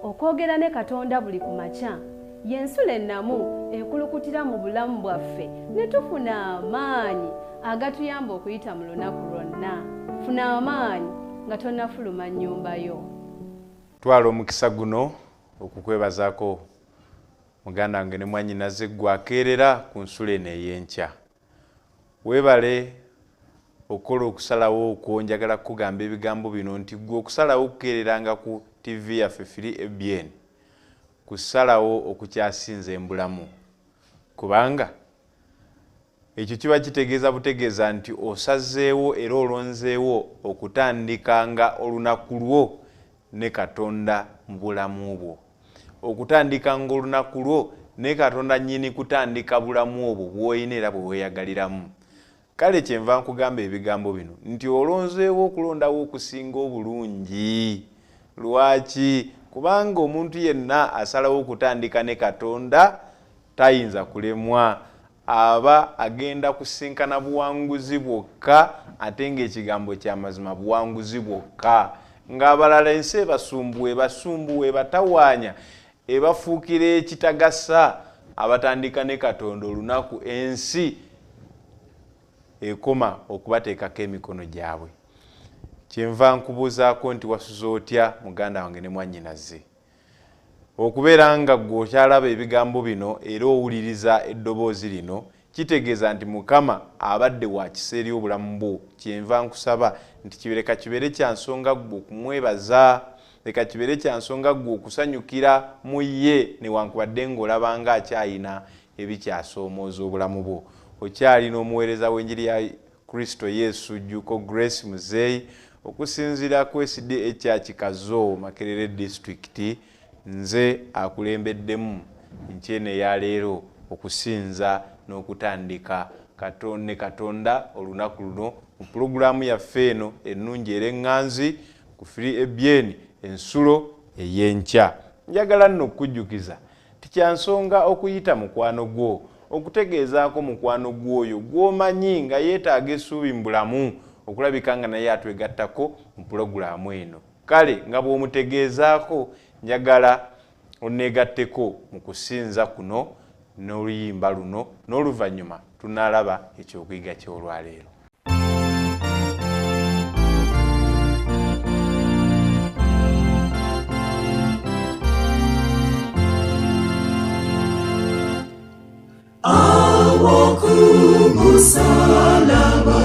okwogera ne Katonda buli ku makya y'ensula ennamu ekulukutira mu bulamu bwaffe ne tufuna amaanyi agatuyamba okuyita mu lunaku lwonna. Funa amaanyi nga tonnafuluma nnyumba yo. Twala omukisa guno okukwebazaako muganda wange ne mwannyinaze ggwe akeerera ku nsula eno ey'enkya. Weebale okola okusalawo okwo, njagala kugamba ebigambo bino nti ggwe okusalawo okukeereranga ku TV yaffe FreeABN kusalawo okukyasinza embulamu, kubanga ekyo kiba kitegeeza butegeeza nti osazeewo era olonzeewo okutandikanga olunaku lwo ne Katonda mu bulamu bwo, okutandikanga olunaku lwo ne Katonda nnyini kutandika bulamu obwo bw'olina era bwe weeyagaliramu. Kale kyenva nkugamba ebigambo bino nti olonzeewo okulondawo okusinga obulungi. Lwaki? Kubanga omuntu yenna asalawo okutandika ne Katonda tayinza kulemwa, aba agenda kusinkana buwanguzi bwokka, ate ng'ekigambo ky'amazima buwanguzi bwokka. Ng'abalala ensi ebasumbuwe batawaanya ebafuukira ekitagasa, abatandika ne Katonda olunaku ensi ekoma okubateekako emikono gyabwe. Kyenva nkubuuzaako nti wasuza otya muganda wange ne mwannyinaze? Okubeera nga ggwe okyalaba ebigambo bino era owuliriza eddoboozi lino kitegeeza nti Mukama abadde wa kisa eri obulamu bwo. Kyenva nkusaba nti leka kibeere kya nsonga ggwe okumwebaza, leka kibeere kya nsonga ggwe okusanyukira mu ye newankubadde ng'olaba nga akyayina ebikyasoomooza obulamu bwo. Okyalina omuweereza w'enjiri ya Kristo Yesu Jjuuko Grace Muzeeyi okusinziira ku SDA Church Kazo Makerere District. Nze akulembeddemu nkyene ya leero okusinza n'okutandika ne Katonda olunaku luno mu pulogulaamu yaffe eno ennungi era eŋŋanzi ku FreeABN ensulo ey'enkya. Njagala nno okukujjukiza tikyansonga okuyita mukwano gwo, okutegeezaako mukwano gw'oyo gw'omanyi nga yeetaaga essuubi mu bulamu okulabika nga naye atwegattako mu pulogulaamu eno. Kale nga bw'omutegeezaako njagala oneegatteko mu kusinza kuno n'oluyimba luno, n'oluvannyuma tunaalaba ekyokuyiga ky'olwaleero. Awo ku musalaba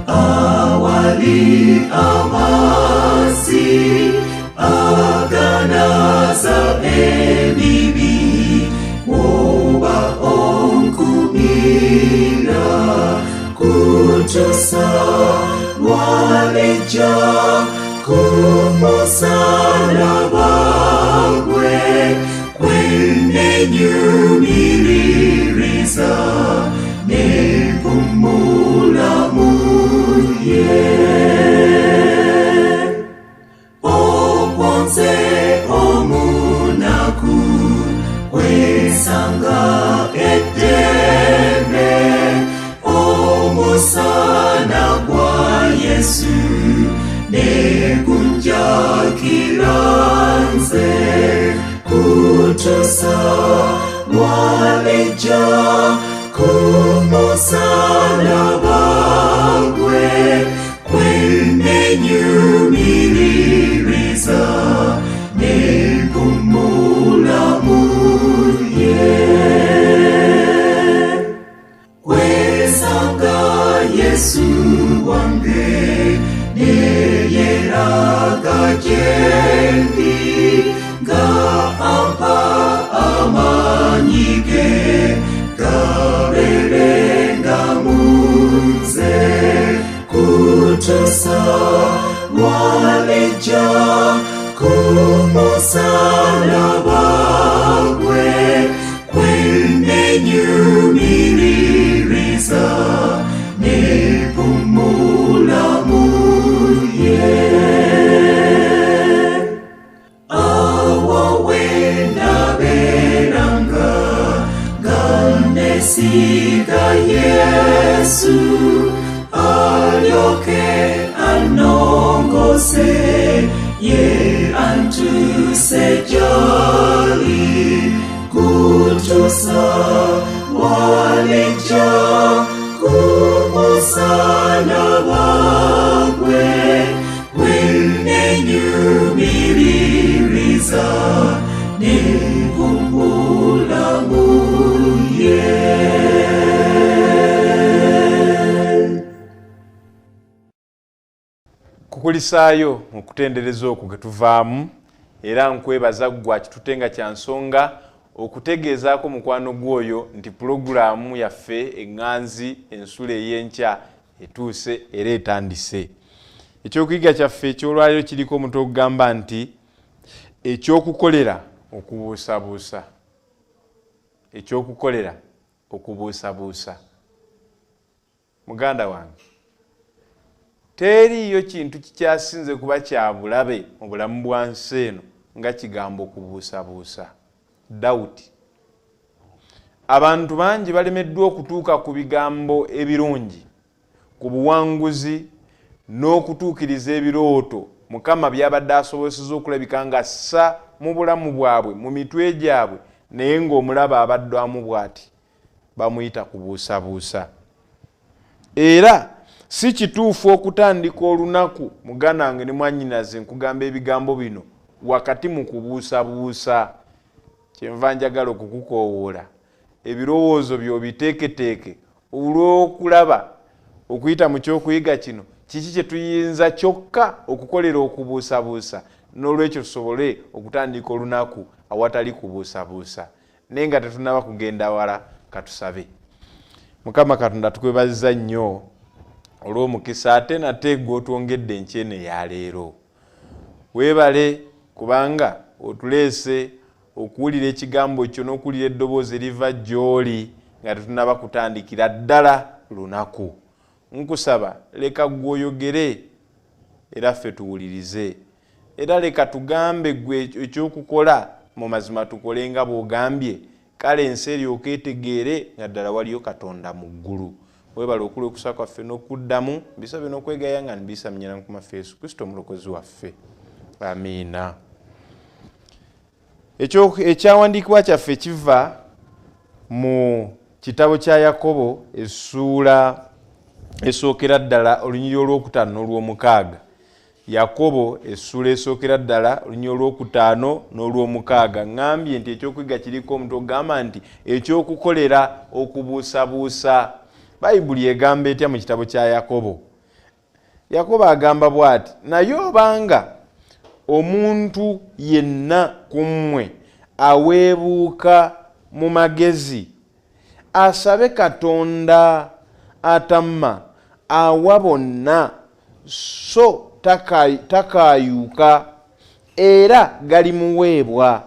awali amazzi aganaza ebibi, woba onkumira kutusa lwaleja ku musalaba gwe kwenenyumiririza nepumula muye. Okwonze omunaku kwesanga eddembe, omusana gwa Yesu negunjakira nze kutusa lwaleja ku musalaba gwe kwenenyumiririza nepumula muye. Kwesanga Yesu wange neyeraga gyendi, nga ampa amaanyi ge gabeerenga munze kutusa lwaleja ku musalaba gwe kwenenyumiririza nepumula muye. Awo wenabeeranga nga nesiga Yesu, alyoke anongose ye antuse zinyumiririza n'ek'omulamu ye. Kukulisaayo mu kutendereza okwo ge tuvaamu era nkwebaza ggwe akitutenga kya nsonga okutegeezaako mukwano gw'oyo nti pulogulaamu yaffe eŋŋanzi ensula ey'enkya etuuse era etandise. Ekyokuyiga kyaffe ekyolwaliro kiriko omutwe ogugamba nti ekyokukolera okubuusabuusa. Ekyokukolera okubuusabuusa. Muganda wange, teriiyo kintu kikyasinze kuba kya bulabe mu bulamu bwa nsi eno nga kigambo okubuusabuusa. Dawuti. Abantu bangi balemeddwa okutuuka ku bigambo ebirungi, ku buwanguzi n'okutuukiriza ebirooto Mukama byabadde asobozesezza okulabika nga assa mu bulamu bwabwe mu mitwe gyabwe, naye ng'omulaba abaddamu bw'ati bamuyita kubuusabuusa. Era si kituufu okutandika olunaku muganda wange ne mwannyinaze nkugamba ebigambo bino wakati mu kubuusabuusa. Kyenva njagala okukukoowoola ebirowoozo by'obiteeketeeke olw'okulaba okuyita mu kyokuyiga kino kiki kye tuyinza kyokka okukolera okubuusabuusa, n'olwekyo tusobole okutandika olunaku awatali kubuusabuusa. Naye nga tetunnaba kugenda wala, katusabe. Mukama Katonda tukwebaziza nnyo olw'omukisa ate nate gw'otwongedde enkyene ya leero. Weebale kubanga otuleese okuwulira ekigambo kyo n'okuwulira eddoboozi eriva gy'oli nga tetunnaba kutandikira ddala lunaku. Nkusaba leka gw'oyogere era ffe tuwulirize. Era leka tugambe gwe ekyokukola mu mazima tukole nga bw'ogambye, kale ensi eryoke etegeere nga ddala waliyo Katonda mu ggulu. Weebale okula okusa kwaffe n'okuddamu, mbisabe n'okwegaya nga nbisamnyira ku maffe Yesu Kristo omulokozi waffe. Amiina. Ekyawandiikibwa kyaffe kiva mu kitabo kya Yakobo essuula esookera ddala olunyiriri olwokutaano n'olwomukaaga. Yakobo essuula esookera ddala olunyiriri olwokutaano n'olwomukaaga. Ngambye nti ekyokuyiga kiriko omutwe ogamba nti ekyokukolera okubuusabuusa. Bayibuli egamba etya mu kitabo kya Yakobo? Yakobo agamba bw'ati, naye obanga omuntu yenna ku mmwe aweebuuka mu magezi, asabe Katonda atamma awa bonna so takaayuuka, era galimuweebwa.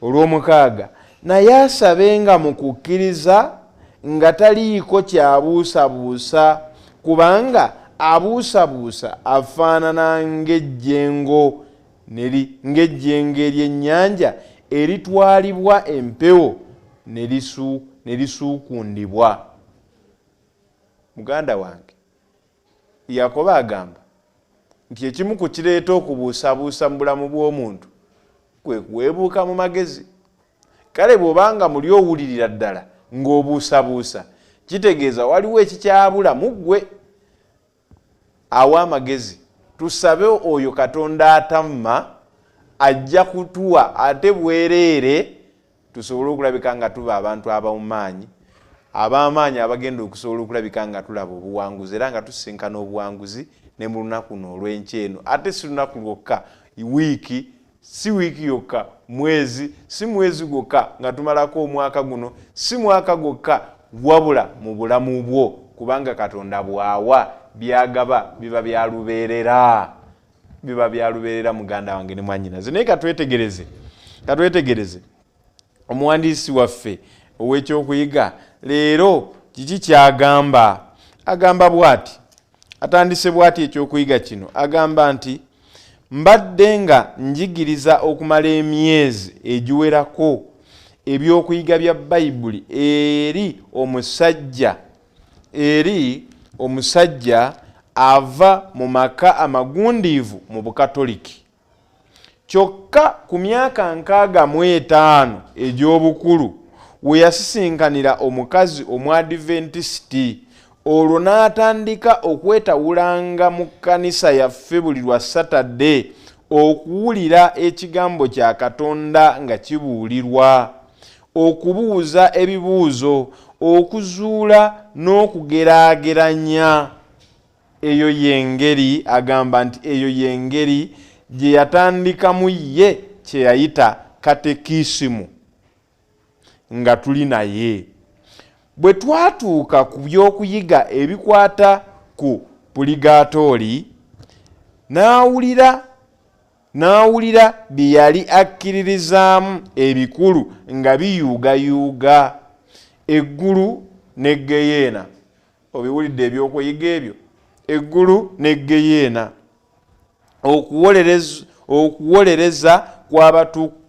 Olw'omukaaga, naye asabenga mu kukkiriza nga taliiko kyabuusabuusa, kubanga abuusabuusa afaanana ng'ejjengo eryennyanja eritwalibwa empewo ne lisuukundibwa. Muganda wange, Yakobo agamba nti ekimu ku kireeta okubuusabuusa mu bulamu bw'omuntu kwe kuweebuuka mu magezi. Kale bw'obanga muli owulirira ddala ng'obuusabuusa, kitegeeza waliwo ekikyabula mu ggwe. Awa amagezi tusabe oyo Katonda atamma ajja kutuwa ate bwereere tusobole okulabika nga tuba abantu ab'amaanyi, ab'amaanyi abagenda okusobola okulabika nga tulaba obuwanguzi era nga tusisinkana obuwanguzi ne mu lunaku n'olw'enkyeno. Ate si lunaku lwokka, wiiki, si wiiki yokka, mwezi, si mwezi gwokka nga tumalako omwaka guno, si mwaka gwokka, wabula mu bulamu bwo, kubanga Katonda bw'awa byagaba biba byalubeerera. Biba byalubeerera muganda wange ne mwannyinaze. Naye katwetegereze omuwandiisi waffe ow'ekyokuyiga leero kiki kyagamba? Agamba bw'ati, atandise bw'ati ekyokuyiga kino, agamba nti mbadde nga njigiriza okumala emyezi egiwerako ebyokuyiga bya Bayibuli eri omusajja ava mu maka amagundiivu mu Bukatoliki. Kyokka ku myaka 65 egy'obukulu we yasisinkanira omukazi omwadventisiti olwo n'atandika okwetawulanga mu kkanisa yaffe buli lwa Saturday okuwulira ekigambo kya Katonda nga kibuulirwa, okubuuza ebibuuzo, okuzuula n'okugeraageranya. Eyo yengeri agamba nti eyo yengeri gye yatandikamu ye kye yayita katekisimu nga tuli naye. Bwe twatuuka ku by'okuyiga ebikwata ku puligatori, n'awulira bye yali akkiririzaamu ebikulu nga biyuugayuuga, eggulu ne Geyeena. Obiwulidde ebyokuyiga ebyo? Eggulu ne Geyeena, okuwolereza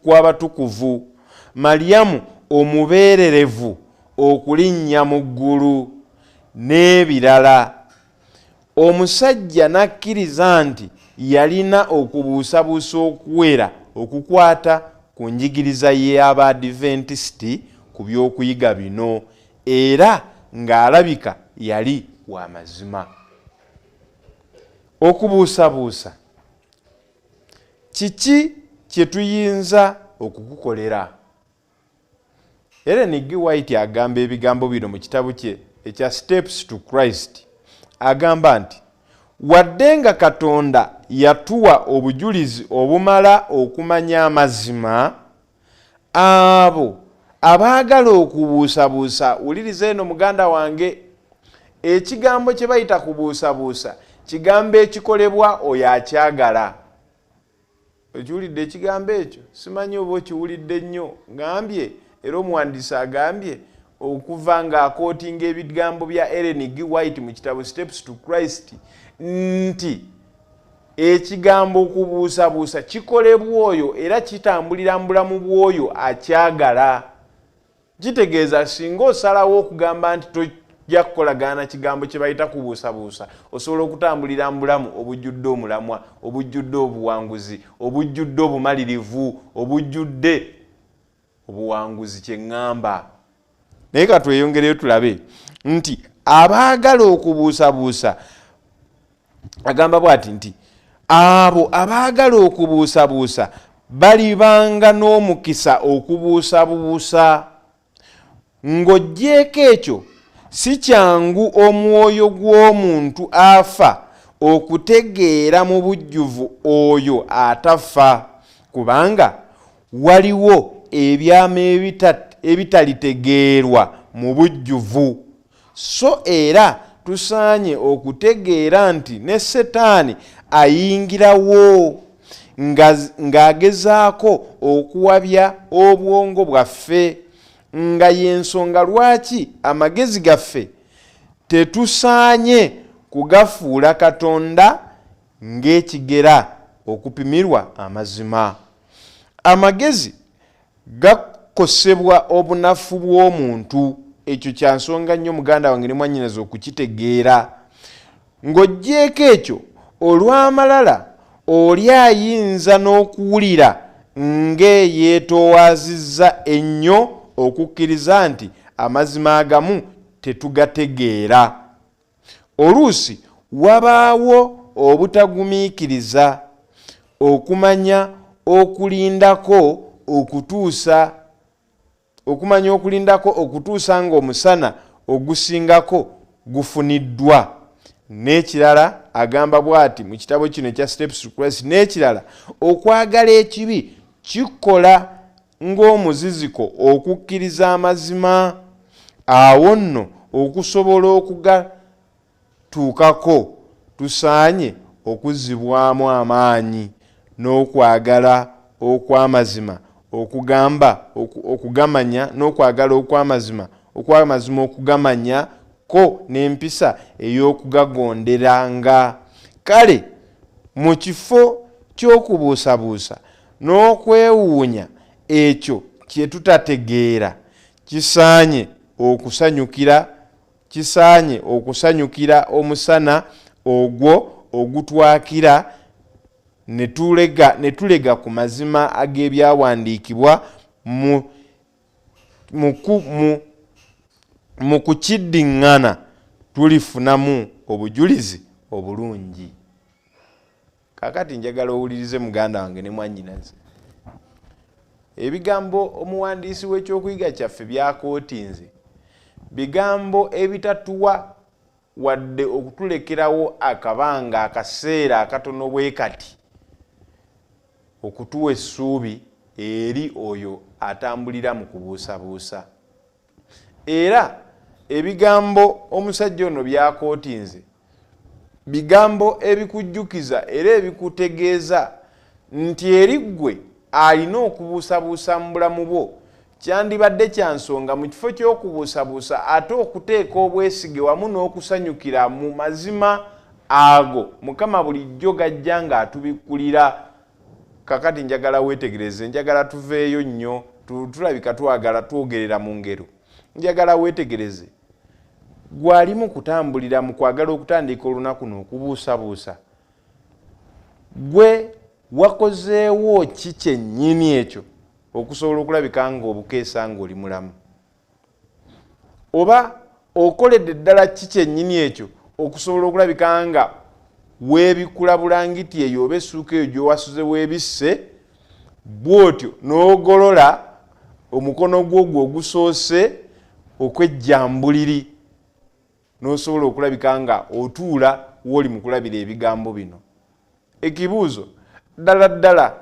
kw'abatukuvu, Maliyamu omubeererevu, okulinnya mu ggulu n'ebirala. Omusajja n'akkiriza nti yalina okubuusabuusa okuwera okukwata ku njigiriza y'Abadventisiti ku by'okuyiga bino, era ng'alabika yali wa mazima. Okubuusabuusa kiki kye tuyinza okukukolera? Ellen G. White agamba ebigambo bino mu kitabo kye ekya Steps to Christ. Agamba nti wadde nga Katonda yatuwa obujulizi obumala okumanya amazima, abo abaagala okubuusabuusa, wuliriza eno muganda wange, ekigambo kye bayita kubuusabuusa kigambo ekikolebwa oyo akyagala. Okiwulidde ekigambo ekyo? Simanyi oba okiwulidde nnyo. Ngambye era omuwandiisi agambye okuva ng'akootinga ebigambo bya Ellen G. White mu kitabo Steps to Christ nti ekigambo okubuusabuusa kikolebwa oyo era kitambulira mu bulamu bw'oyo akyagala. Kitegeeza singa osalawo okugamba nti tojja kukolagana kigambo kye bayita kubuusabuusa, osobola okutambulira mu bulamu obujjudde omulamwa, obujjudde obuwanguzi, obujjudde obumalirivu, obujjudde obuwanguzi kye ŋŋamba. Naye ka tweyongereyo tulabe nti abaagala okubuusabuusa, agamba bw'ati nti abo abaagala okubuusabuusa balibanga n'omukisa okubuusabuusa. Ng'oggyeko ekyo, si kyangu omwoyo gw'omuntu afa okutegeera mu bujjuvu oyo atafa, kubanga waliwo ebyama ebitalitegeerwa mu bujjuvu. So era tusaanye okutegeera nti ne Setaani ayingirawo ng'agezaako okuwabya obwongo bwaffe, nga y'ensonga lwaki amagezi gaffe tetusaanye kugafuula Katonda ng'ekigera okupimirwa amazima. Amagezi gakosebwa obunafu bw'omuntu. Ekyo kya nsonga nnyo muganda wange ne mwannyinaze okukitegeera. Ng'oggyeko ekyo, olw'amalala oli ayinza n'okuwulira ng'eyeetowaazizza ennyo okukkiriza nti amazima agamu tetugategeera. Oluusi wabaawo obutagumiikiriza, okumanya okulindako okutuusa ng'omusana ogusingako gufuniddwa. N'ekirala agamba bw'ati mu kitabo kino ekya Steps to Christ, n'ekirala okwagala ekibi kikola ng'omuziziko okukkiriza amazima. Awo nno okusobola okugatuukako tusaanye okuzzibwamu amaanyi n'okwagala okw'amazima okugamanya n'okwagala okw'amazima okugamanya ko n'empisa ey'okugagonderanga. Kale mu kifo ky'okubuusabuusa n'okwewuunya ekyo kye tutategeera, kisaanye okusanyukira omusana ogwo ogutwakira ne tulega ku mazima ag'ebyawandiikibwa mu kukiddiŋŋana tulifunamu obujulizi obulungi. Kakati njagala owulirize muganda wange ne mwannyinaze. Ebigambo omuwandiisi w'ekyokuyiga kyaffe byakootinze bigambo ebitatuwa wadde okutulekerawo akabanga akaseera akatono bwe kati okutuwa essuubi eri oyo atambulira mu kubuusabuusa. Era ebigambo omusajja ono byakootinze bigambo ebikujjukiza era ebikutegeeza nti eri ggwe alina okubuusabuusa mu bulamu bwo kyandibadde kya nsonga mu kifo ky'okubuusabuusa ate okuteeka obwesige wamu n'okusanyukira mu mazima ago Mukama bulijjo gajja ng'atubikkulira. Kakati njagala weetegereze, njagala tuveeyo nnyo, tulabika twagala twogerera mu ngero. Njagala weetegereze, gwalimu kutambulira mu kwagala okutandika olunaku n'okubuusabuusa. Gwe wakozeewo ki kyennyini ekyo okusobola okulabika nga obukeesa ng'oli mulamu? Oba okoledde ddala ki kyennyini ekyo okusobola okulabika nga weebikula bulangiti eyo oba essuuka eyo gy'owasuze weebisse bw'otyo n'ogolola omukono gwo ogusoose okwejjambuliri n'osobola okulabika nga otuula w'oli mu kulabira ebigambo bino. Ekibuuzo, ddala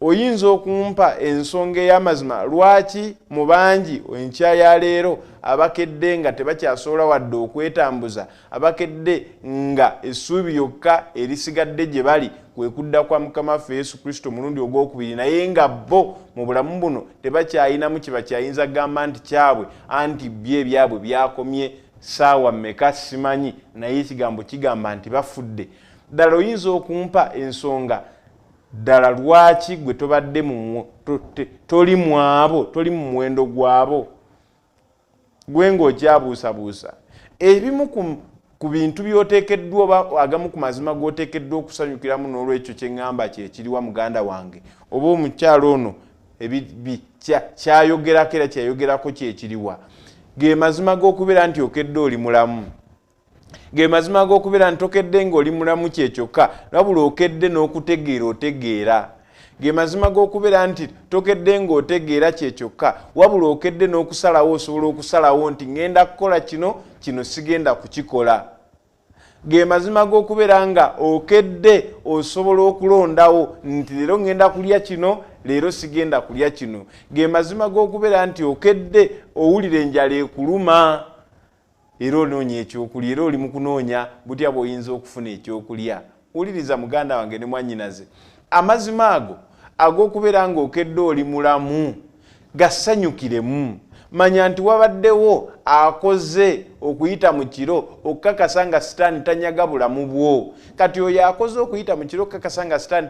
oyinza okumpa ensonga ey'amazima lwaki mu bangi enkya ya leero abakedde nga tebakyasobola wadde okwetambuza, abakedde nga essuubi yokka erisigadde gye bali kwe kudda kwa Mukama waffe Yesu Kristo mulundi ogwokubiri, naye nga bo mu bulamu buno tebakyayinamu kye bakyayinza kugamba nti kyabwe anti bye ebyabwe byakomye saawa mmeka simanyi, naye ekigambo kigamba nti bafudde. Ddala oyinza okumpa ensonga ddala lwaki gwe tobadde toli mu abo, toli mu muwendo gwabo, gwe ng'okyabuusabuusa? Ebimu ku bintu by'oteekeddwa oba agamu ku mazima g'oteekeddwa okusanyukiramu n'olwekyo kye ŋŋamba kyekiriwa muganda wange oba omukyalo ono kyayogerako era kyayogerako kyekiriwa, ge mazima g'okubeera nti okedde oli mulamu, ge mazima g'okubeera nti tokedde ng'oli mulamu kyekyokka wabula okedde n'okutegeera otegeera, ge mazima g'okubeera nti tokedde ng'otegeera kyekyokka wabula okedde n'okusalawo osobola okusalawo nti ngenda kukola kino sigenda kukikola, ge mazima g'okubeera nga okedde osobola okulondawo nti leero ngenda kulya kino leero sigenda kulya kino, ge mazima g'okubeera nti okedde owulira enjala ekuluma era onoonya ekyokulya era oli mu kunoonya butya bw'oyinza okufuna ekyokulya. Wuliriza muganda wange ne mwannyinaze, amazima ago ag'okubeera ng'okedde oli mulamu gasanyukiremu. Manya nti wabaddewo akoze okuyita mu kiro okukakasa nga sitaani tanyaga bulamu bwo. Kati oyo akoze okuyita mu kiro okukakasa nga sitaani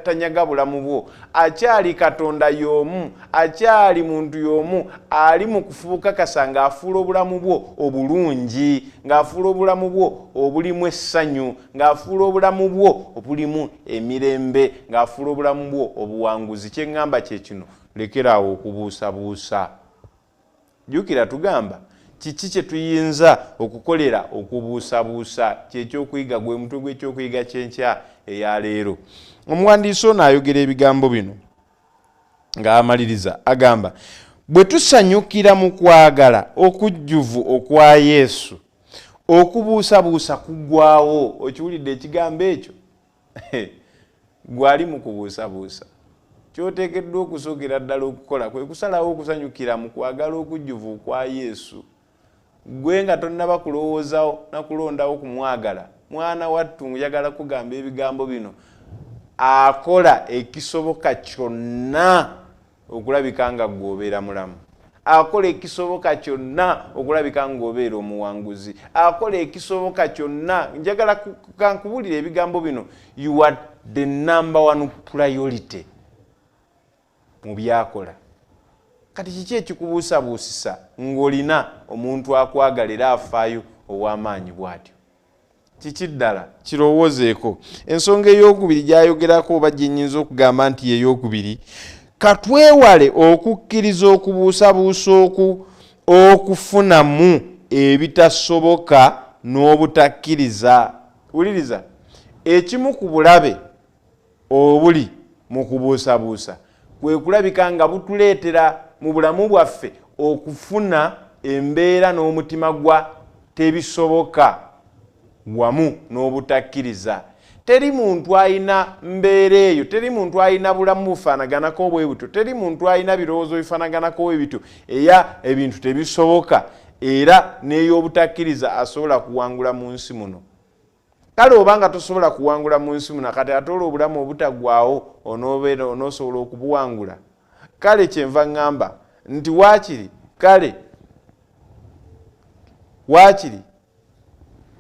tanyaga bulamu bwo akyali Katonda y'omu, akyali muntu y'omu ali mu kufuuka kasa ng'afuula obulamu bwo obulungi, ng'afuula obulamu bwo obulimu essanyu, ng'afuula obulamu bwo obulimu emirembe, ng'afuula obulamu bwo obuwanguzi. Kye ŋŋamba kye kino, lekeraawo okubuusabuusa. Jukira tugamba kiki kye tuyinza okukolera okubuusabuusa, kyekyokuyiga gwe mutwe gw'ekyokuyiga kyenkya eya leero. Omuwandiisi ono ayogera ebigambo bino ng'amaliriza agamba, bwe tusanyukira mu kwagala okujjuvu okwa Yesu okubuusabuusa kuggwaawo. Okiwulidde ekigambo ekyo? Gwali mu kubuusabuusa, kyoteekeddwa okusookera ddala okukola kwe kusalawo okusanyukira mu kwagala okujjuvu kwa Yesu. Gwe nga tonnaba kulowoozawo na kulondawo kumwagala, mwana wattu njagala kugamba ebigambo bino, akola ekisoboka kyonna okulabika nga gw'obeera mulamu, akola ekisoboka kyonna okulabika ng'obeera omuwanguzi, akola ekisoboka kyonna. Njagala kankubulira ebigambo bino, you are the number one priority mu byakola. Kati kiki ekikubuusabuusisa ng'olina omuntu akwagala era afaayo ow'amaanyi bw'atyo? Kiki ddala? Kirowoozeeko. Ensonga ey'okubiri gy'ayogerako oba gye nnyinza okugamba nti ey'okubiri, katwewale okukkiriza okubuusabuusa okufunamu ebitasoboka n'obutakkiriza. Wuliriza, ekimu ku bulabe obuli mu kubuusabuusa kwe kulabika nga butuleetera mu bulamu bwaffe okufuna embeera n'omutima gwa tebisoboka wamu n'obutakkiriza. Teri muntu ayina mbeera eyo, teri muntu ayina bulamu bufaanaganako bwe butyo, teri muntu ayina birowoozo bifaanaganako bwe bityo eya ebintu tebisoboka era n'ey'obutakkiriza asobola kuwangula mu nsi muno. Kale obanga tosobola kuwangula mu nsi muno kati ate obulamu obutaggwaawo onoosobola okubuwangula. Kale kyenva ŋŋamba nti waakiri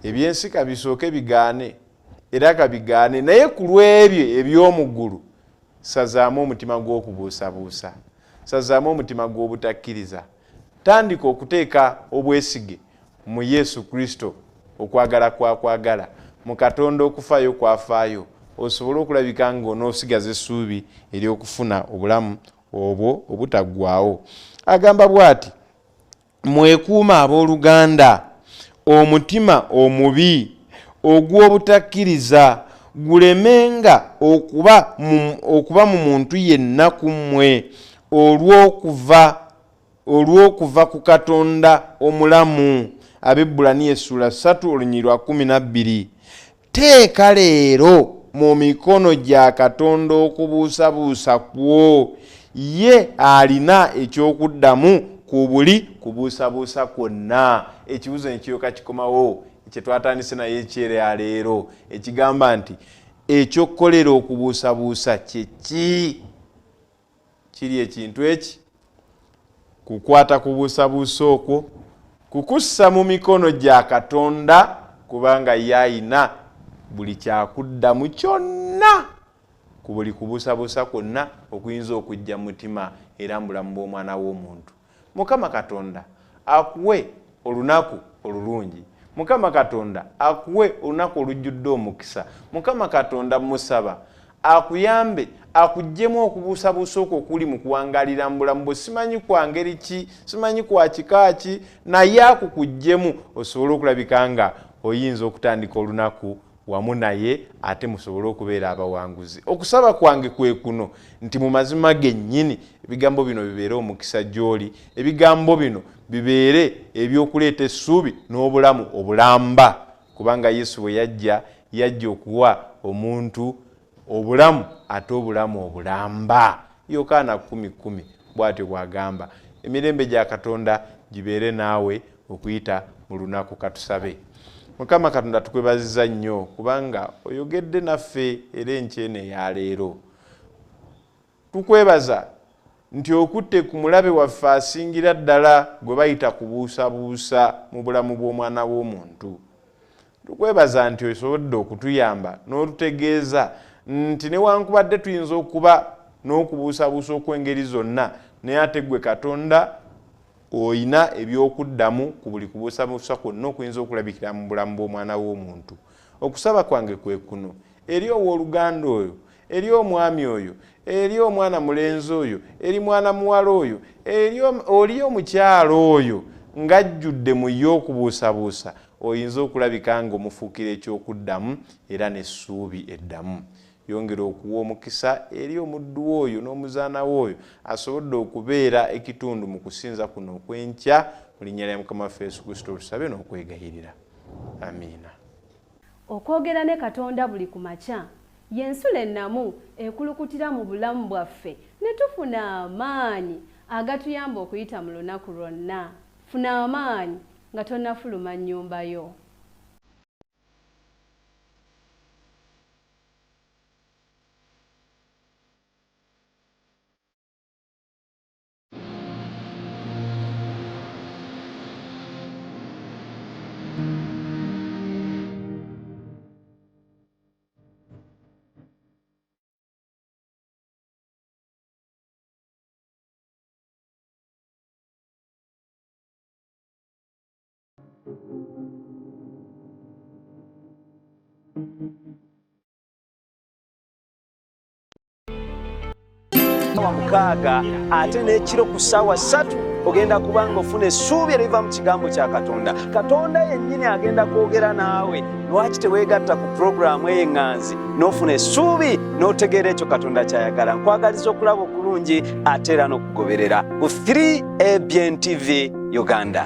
ebyensi kabisooke bigaane era kabigaane, naye ku lw'ebyo eby'omu ggulu sazaamu omutima gw'okubuusabuusa, sazaamu omutima gw'obutakkiriza. Tandika okuteeka obwesige mu Yesu Kristo, okwagala kwakwagala, mu Katonda okufaayo kwafaayo, osobole okulabika ng'onoosigaza essuubi ery'okufuna obulamu obwo obutaggwaawo. Agamba bw'ati, mwekuuma abooluganda, omutima omubi ogw'obutakkiriza gulemenga okuba mu muntu yenna ku mmwe olw'okuva ku Katonda omulamu. Abebbulaniya essula 3:12. Teeka leero mu mikono gya Katonda okubuusabuusa kwo, ye alina ekyokuddamu ku buli kubuusabuusa kwonna. Ekibuuzo nekiryoka kikomawo kye twatandise naye ekyera leero ekigamba nti ekyokukolera okubuusabuusa kyeki? Kiri ekintu eki? Kukwata kubuusabuusa okwo, kukussa mu mikono gya Katonda, kubanga ye ayina buli kyakuddamu kyonna ku buli kubuusabuusa kwonna okuyinza okujja mu mutima era mu bulamu bw'omwana w'omuntu. Mukama Katonda akuwe olunaku olulungi. Mukama Katonda akuwe olunaku olujjudde omukisa. Mukama Katonda musaba akuyambe akuggyemu okubuusabuusa okwo kuli mu kuwangalira mu bulamu bwe. Simanyi kwa ngeri ki, simanyi kwa kika ki, naye akukuggyemu osobole okulabika nga oyinza okutandika olunaku wamu naye ate musobole okubeera abawanguzi. Okusaba kwange kwe kuno nti mu mazima gennyini ebigambo bino bibeere omukisa gy'oli, ebigambo bino bibeere ebyokuleeta essuubi n'obulamu obulamba, kubanga Yesu bwe yajja okuwa omuntu obulamu ate obulamu obulamba. Yokaana 10:10 bw'atyo bw'agamba. Emirembe gya Katonda gibeere naawe okuyita mu lunaku. Katusabe. Mukama Katonda tukwebaziza nnyo kubanga oyogedde naffe era enkyene ya leero. Tukwebaza nti okutte ku mulabe waffe asingira ddala gwe bayita kubuusabuusa mu bulamu bw'omwana w'omuntu. Tukwebaza nti osobodde okutuyamba n'otutegeeza nti newankubadde tuyinza okuba n'okubuusabuusa okw'engeri zonna, naye ate gwe Katonda oyina ebyokuddamu ku buli kubuusabuusa kwonna okuyinza okulabikira mu bulamu bw'omwana w'omuntu. Okusaba kwange kwe kuno eri owooluganda oyo, eri omwami oyo, eri omwana mulenzi oyo, eri mwana muwala oyo, oli omukyalo oyo ng'ajjudde mu ye okubuusabuusa, oyinza okulabika ng'omufuukira ekyokuddamu era n'essuubi eddamu. Yongera okuwa omukisa eri omuddu oyo n'omuzaana w'oyo asobodde okubeera ekitundu mu kusinza kuno okwenkya. Mu linnya lya Mukama waffe Yesu Kristo tusabe n'okwegayirira. Amiina. Okwogera ne Katonda buli ku makya y'ensula ennamu ekulukutira mu bulamu bwaffe ne tufuna amaanyi agatuyamba okuyita mu lunaku lwonna. Funa amaanyi nga tonnafuluma nnyumba yo. Wa mukaaga ate n'ekiro ku ssaawa 3 ogenda kubanga ofuna essuubi eriva mu kigambo kya Katonda. Katonda yennyini agenda kwogera naawe. Lwaki teweegatta ku puroguraamu ey'eŋŋanzi n'ofuna essuubi n'otegeera ekyo Katonda ky'ayagala? Nkwagaliza okulaba okulungi ate era n'okugoberera ku 3ABN TV Uganda.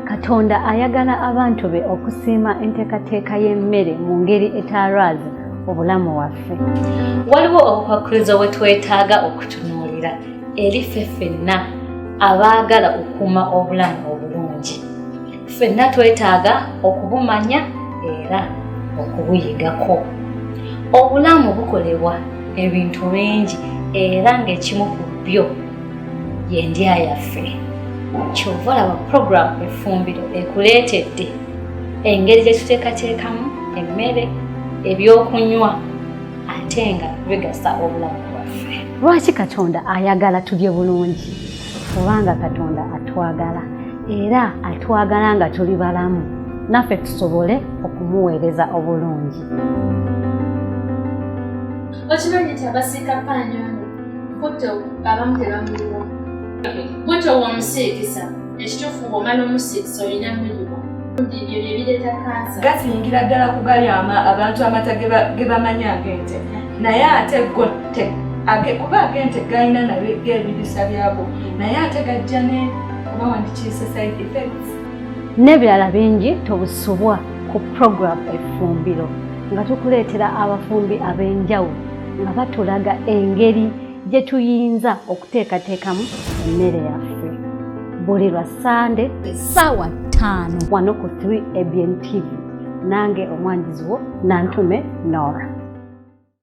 Katonda ayagala abantu be okusiima enteekateeka y'emmere mu ngeri etalwaza obulamu waffe. Waliwo obukwakkulizo bwe twetaaga okutunuulira eri ffe ffenna abaagala okukuuma obulamu obulungi. Ffenna twetaaga okubumanya era okubuyigako. Obulamu bukolebwa ebintu bingi era ng'ekimu ku byo y'endya yaffe. Kyova olaba puroguramu Effumbiro ekuleetedde engeri gye tuteekateekamu emmere, ebyokunywa ate nga bigasa obulamu bwaffe. Lwaki Katonda ayagala tulye bulungi? Kubanga Katonda atwagala era atwagala nga tuli balamu naffe tusobole okumuweereza obulungi. Okimanyi nti abasiikapaanyono kutto abamu tebamuliwa. Bwetyo w'omusiikisa ekituufu bw'omala omusiikisa olina muliwa. Ebyo bye bireeta kansa. Gasingira ddala kugalyama abantu amata ge bamanyi ag'ente. Naye ate go kuba ag'ente galina nabyo ebirisa byabo. Naye ate gajja ne kubawandikiisa side effects. N'ebirala bingi tobusubwa ku puroguramu Effumbiro nga tukuleetera abafumbi ab'enjawulo nga batulaga engeri gye tuyinza okuteekateekamu emmere yaffe. Buli lwa Sande essaawa 5 wano ku 3ABN TV. Nange omwandizi wo Nantume Nora.